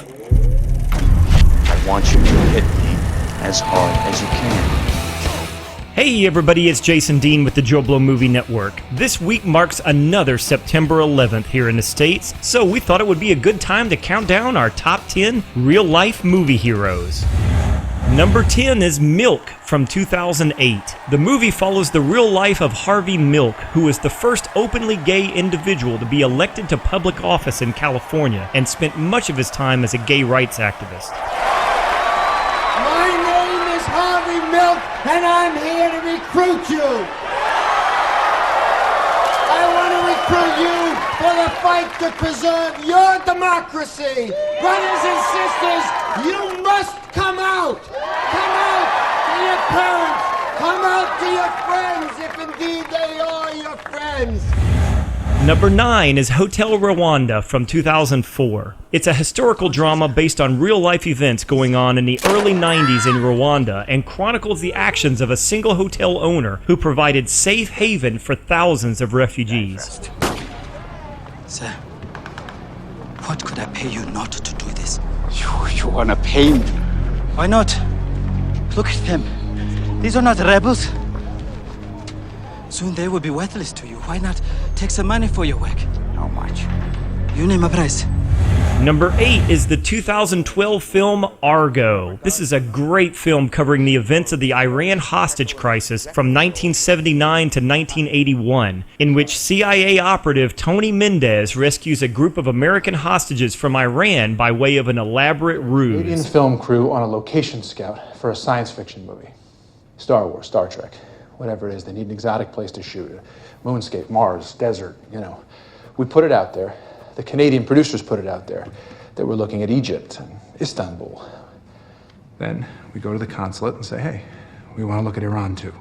I want you to hit me as hard as you can. Hey everybody, it's Jason Dean with the JoBlo Movie Network. This week marks another September 11th here in the States, so we thought it would be a good time to count down our top 10 real-life movie heroes. Number 10 is Milk from 2008. The movie follows the real life of Harvey Milk, who was the first openly gay individual to be elected to public office in California and spent much of his time as a gay rights activist. My name is Harvey Milk, and I'm here to recruit you. I want to recruit you for the fight to preserve your democracy. Brothers and sisters, you must come out. Come out to your parents. Come out to your friends, if indeed they are your friends. Number 9 is Hotel Rwanda from 2004. It's a historical drama based on real-life events going on in the early 90s in Rwanda and chronicles the actions of a single hotel owner who provided safe haven for thousands of refugees. Sir, what could I pay you not to do this? You wanna pay me? Why not? Look at them. These are not rebels. Soon they will be worthless to you. Why not take some money for your work? How much? You name a price. Number 8 is the 2012 film Argo. This is a great film covering the events of the Iran hostage crisis from 1979 to 1981, in which CIA operative Tony Mendez rescues a group of American hostages from Iran by way of an elaborate ruse. Canadian film crew on a location scout for a science fiction movie. Star Wars, Star Trek, whatever it is, they need an exotic place to shoot. Moonscape, Mars, desert, you know. We put it out there. The Canadian producers put it out there. They were looking at Egypt and Istanbul. Then we go to the consulate and say, hey, we want to look at Iran too.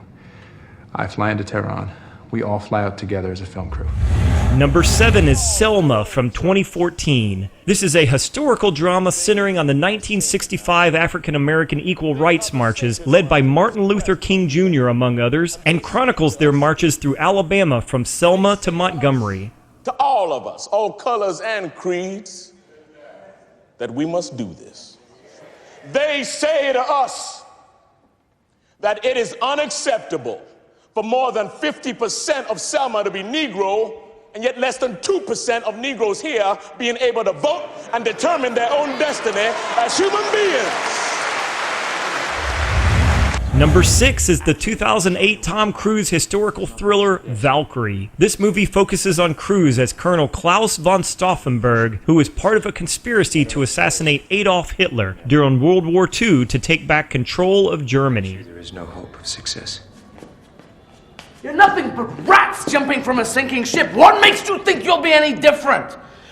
I fly into Tehran. We all fly out together as a film crew. Number 7 is Selma from 2014. This is a historical drama centering on the 1965 African-American Equal Rights Marches led by Martin Luther King Jr., among others, and chronicles their marches through Alabama from Selma to Montgomery. To all of us, all colors and creeds, that we must do this. They say to us that it is unacceptable for more than 50% of Selma to be Negro, and yet less than 2% of Negroes here being able to vote and determine their own destiny as human beings. Number 6 is the 2008 Tom Cruise historical thriller Valkyrie. This movie focuses on Cruise as Colonel Klaus von Stauffenberg, who was part of a conspiracy to assassinate Adolf Hitler during World War II to take back control of Germany. There is no hope of success. You're nothing but rats jumping from a sinking ship. What makes you think you'll be any different?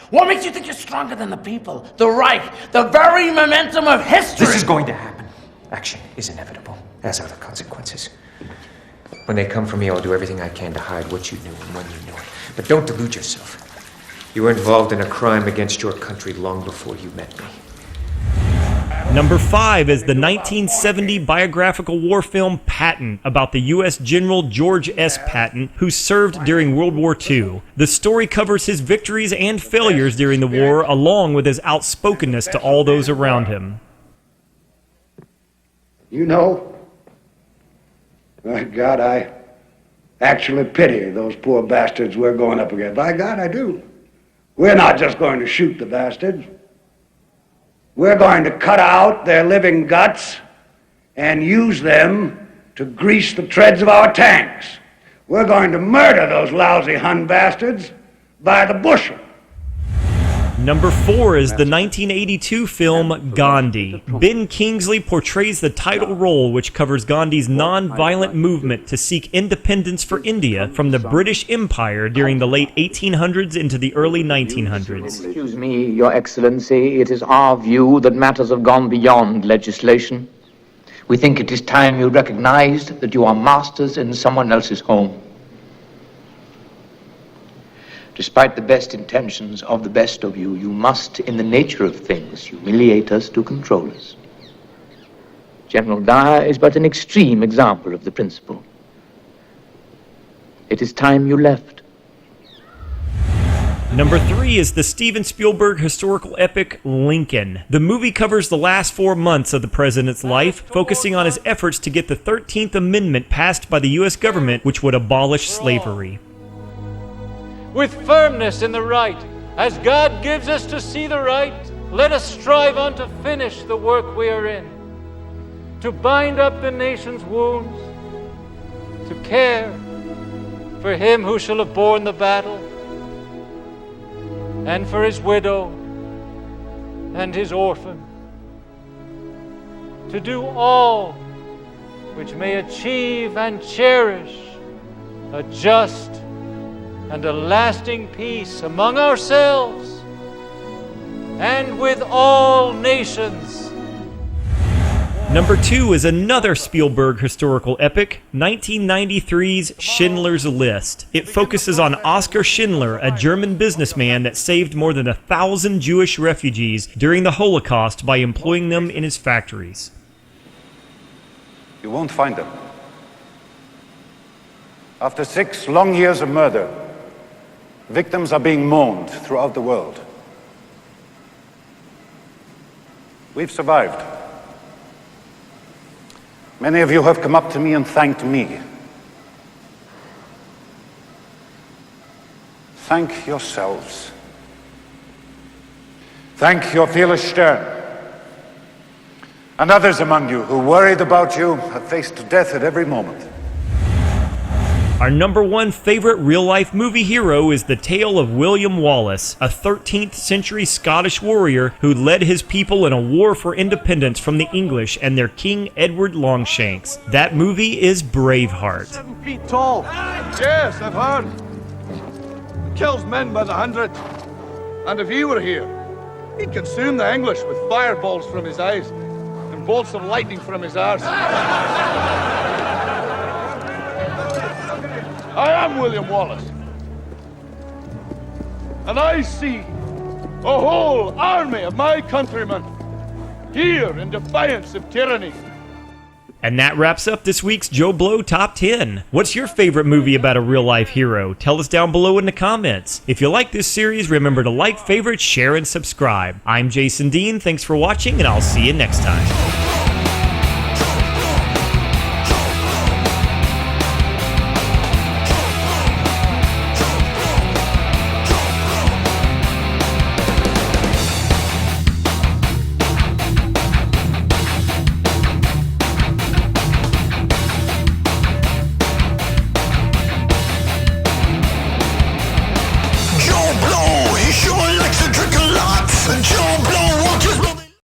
What makes you think you're stronger than the people, the Reich, the very momentum of history? This is going to happen. Action is inevitable, as are the consequences. When they come for me, I'll do everything I can to hide what you knew and when you knew it. But don't delude yourself. You were involved in a crime against your country long before you met me. Number 5 is the 1970 biographical war film Patton about the U.S. General George S. Patton, who served during World War II. The story covers his victories and failures during the war, along with his outspokenness to all those around him. You know, by God, I actually pity those poor bastards we're going up against. By God, I do. We're not just going to shoot the bastards. We're going to cut out their living guts and use them to grease the treads of our tanks. We're going to murder those lousy Hun bastards by the bushel. Number 4 is the 1982 film Gandhi. Ben Kingsley portrays the title role, which covers Gandhi's non-violent movement to seek independence for India from the British Empire during the late 1800s into the early 1900s. Excuse me, Your Excellency, it is our view that matters have gone beyond legislation. We think it is time you recognized that you are masters in someone else's home. Despite the best intentions of the best of you, you must, in the nature of things, humiliate us to control us. General Dyer is but an extreme example of the principle. It is time you left. Number 3 is the Steven Spielberg historical epic Lincoln. The movie covers the last 4 months of the president's life, focusing on his efforts to get the 13th Amendment passed by the U.S. government, which would abolish slavery. With firmness in the right, as God gives us to see the right, let us strive on to finish the work we are in, to bind up the nation's wounds, to care for him who shall have borne the battle, and for his widow and his orphan, to do all which may achieve and cherish a just and a lasting peace among ourselves and with all nations. Number 2 is another Spielberg historical epic, 1993's Schindler's List. It focuses on Oskar Schindler, a German businessman that saved more than 1,000 Jewish refugees during the Holocaust by employing them in his factories. You won't find them. After 6 long years of murder, victims are being mourned throughout the world. We've survived. Many of you have come up to me and thanked me. Thank yourselves. Thank your fearless Stern. And others among you who worried about you have faced death at every moment. Our number 1 favorite real-life movie hero is the tale of William Wallace, a 13th century Scottish warrior who led his people in a war for independence from the English and their King Edward Longshanks. That movie is Braveheart. 7 feet tall. Yes, I've heard. Kills men by the hundred. And if he were here, he'd consume the English with fireballs from his eyes and bolts of lightning from his arse. I am William Wallace, and I see a whole army of my countrymen here in defiance of tyranny. And that wraps up this week's JoBlo Top 10. What's your favorite movie about a real-life hero? Tell us down below in the comments. If you like this series, remember to like, favorite, share, and subscribe. I'm Jason Dean. Thanks for watching, and I'll see you next time.